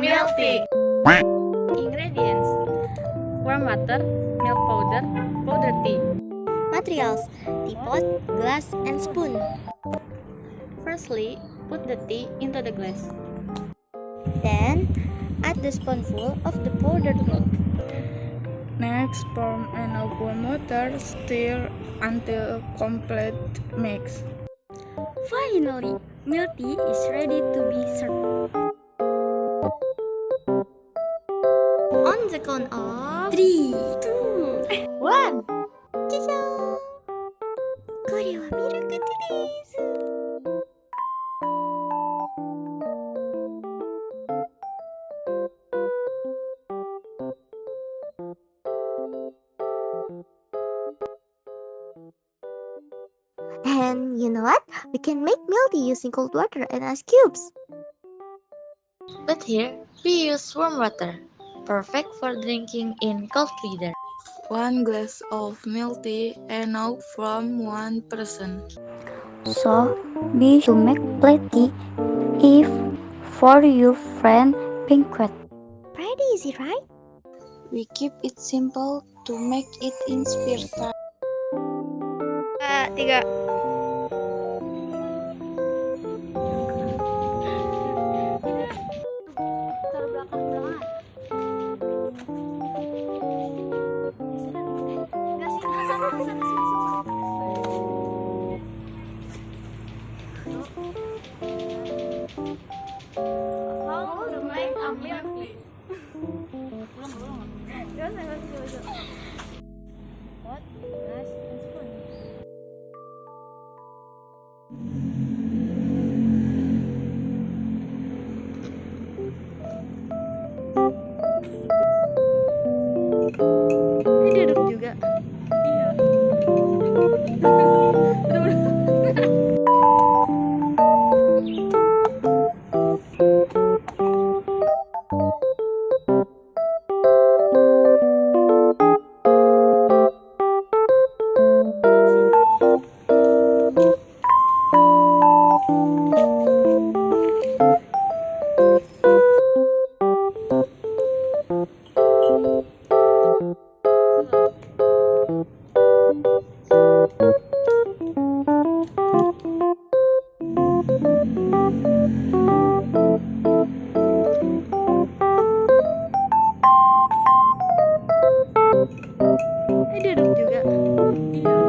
milk tea. Ingredients: warm water, milk powder, powder tea. Materials: teapot, glass, and spoon. Firstly, put the tea into the glass. Then, add the spoonful of the powdered milk. Next, pour in a warm water, stir until complete mix. Finally, milk tea is ready to be served. On the count of 3, 2, 1. じゃじゃーん。これはミルクティーです。And you know what? We can make milk tea using cold water and ice cubes. But here, we use warm water, perfect for drinking in cold weather. 1 glass of milk tea enough from one person. So, we should make plenty if for your friend banquet. Pretty easy, right? We keep it simple to make it in spare time. 3. How to make a milk tea? Pot, glass, and spoon. Ini duduk juga. Iya. Ini duduk juga. Iya.